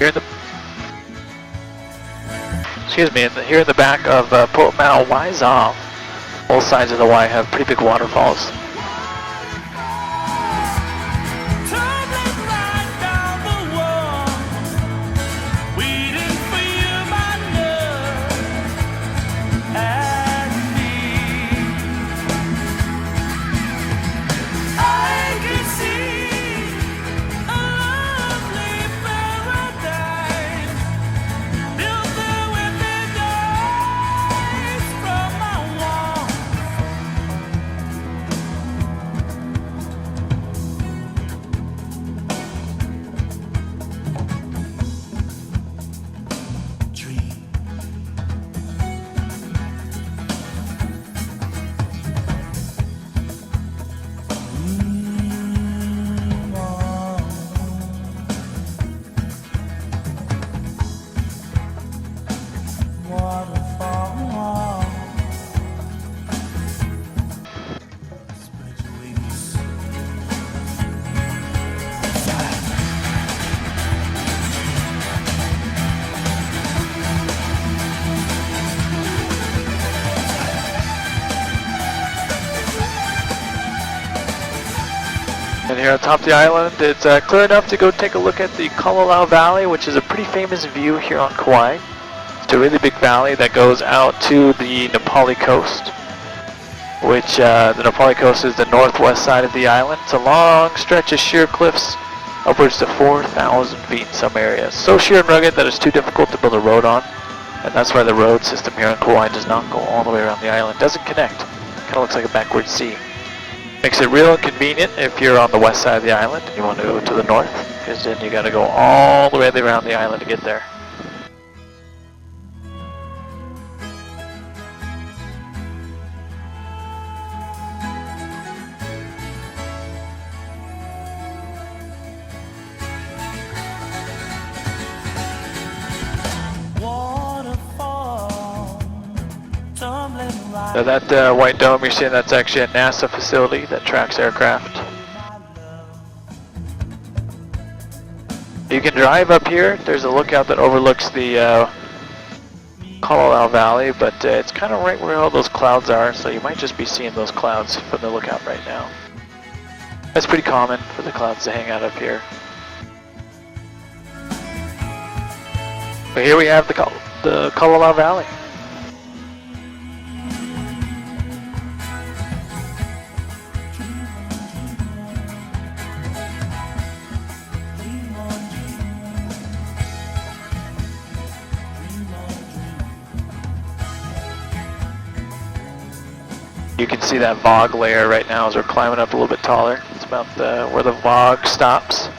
Here in the here in the back of Potmao Waizov, both sides of the Y have pretty big waterfalls. And here on top of the island, it's clear enough to go take a look at the Kauai Valley, which is a pretty famous view here on Kauai. It's a really big valley that goes out to the Nepali coast, which the Nepali coast is the northwest side of the island. It's a long stretch of sheer cliffs, upwards to 4,000 feet in some areas. So sheer and rugged that it's too difficult to build a road on, and that's why the road system here on Kauai does not go all the way around the island. It doesn't connect. Kind of looks like a backward sea. Makes it real inconvenient if you're on the west side of the island and you want to go to the north, because then you got to go all the way around the island to get there. Now that white dome you're seeing, that's actually a NASA facility that tracks aircraft. You can drive up here. There's a lookout that overlooks the Kauai Valley, but it's kind of right where all those clouds are, so you might just be seeing those clouds from the lookout right now. That's pretty common for the clouds to hang out up here. But here we have the Kauai Valley. You can see that fog layer right now as we're climbing up a little bit taller. It's about where the fog stops.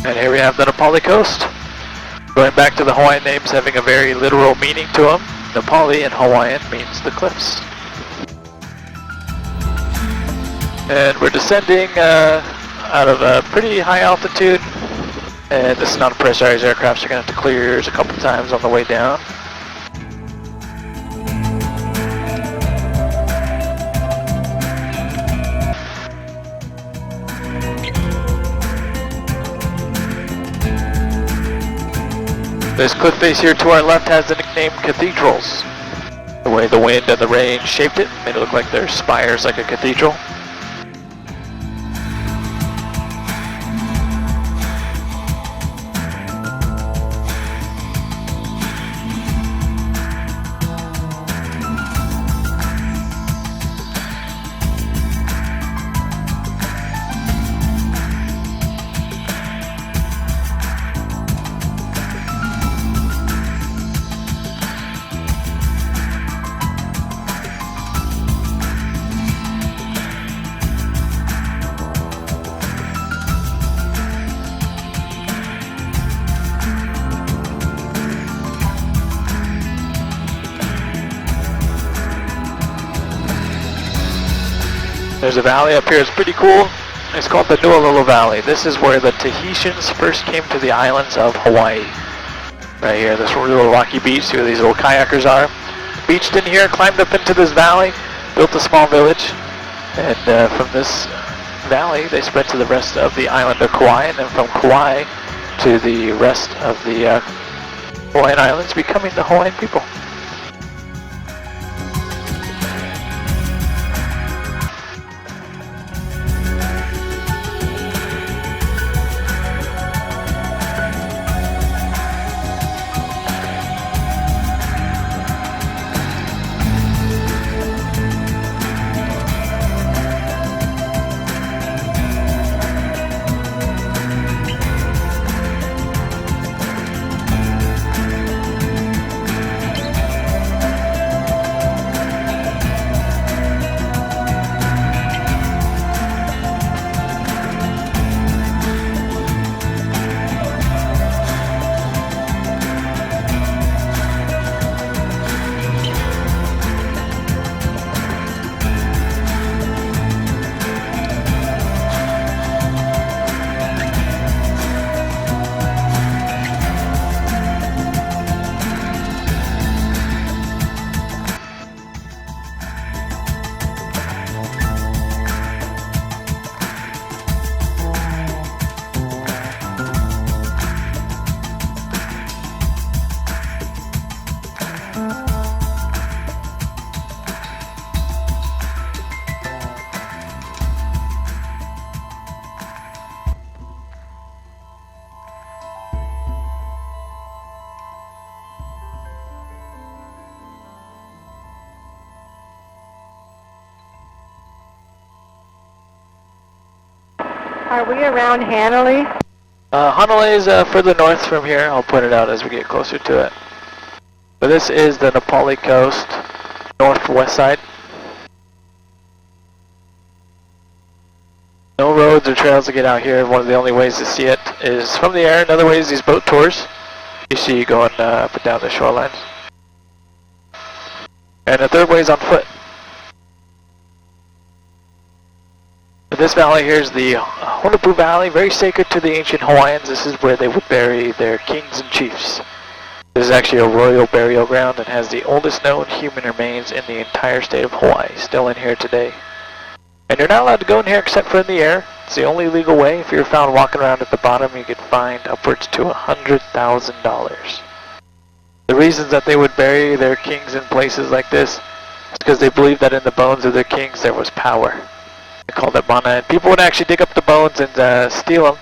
And here we have the Nepali coast. Going back to the Hawaiian names having a very literal meaning to them. Nepali in Hawaiian means the cliffs. And we're descending out of a pretty high altitude. And this is not a pressurized aircraft, so you're going to have to clear yours a couple times on the way down. This cliff face here to our left has the nickname Cathedrals. The way the wind and the rain shaped it made it look like there's spires like a cathedral. There's a valley up here, it's pretty cool. It's called the Nualolo Valley. This is where the Tahitians first came to the islands of Hawaii. Right here, this little rocky beach, see where these little kayakers are. Beached in here, climbed up into this valley, built a small village, and from this valley they spread to the rest of the island of Kauai, and then from Kauai to the rest of the Hawaiian Islands, becoming the Hawaiian people. Are we around Hanalei? Hanalei is further north from here. I'll point it out as we get closer to it. But this is the Nepali coast, northwest side. No roads or trails to get out here. One of the only ways to see it is from the air. Another way is these boat tours. You see going up and down the shorelines. And the third way is on foot. But this valley here is the Honopu Valley, very sacred to the ancient Hawaiians. This is where they would bury their kings and chiefs. This is actually a royal burial ground and has the oldest known human remains in the entire state of Hawaii, still in here today. And you're not allowed to go in here except for in the air. It's the only legal way. If you're found walking around at the bottom, you get fined upwards to $100,000. The reasons that they would bury their kings in places like this is because they believed that in the bones of their kings there was power. They called it mana, and people would actually dig up the bones and steal them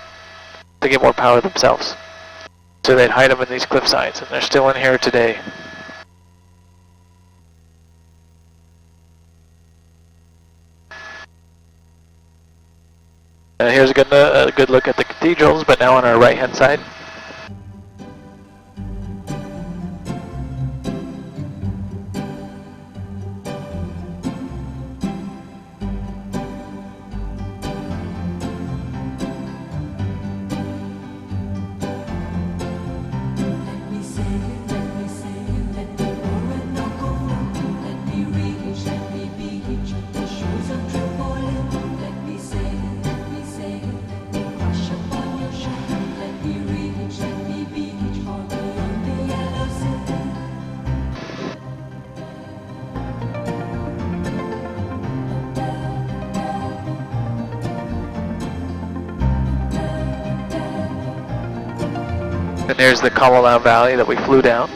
to get more power themselves. So they'd hide them in these cliff sides, and they're still in here today. Here's a good look at the cathedrals, but now on our right hand side. And there's the Kauai Valley that we flew down.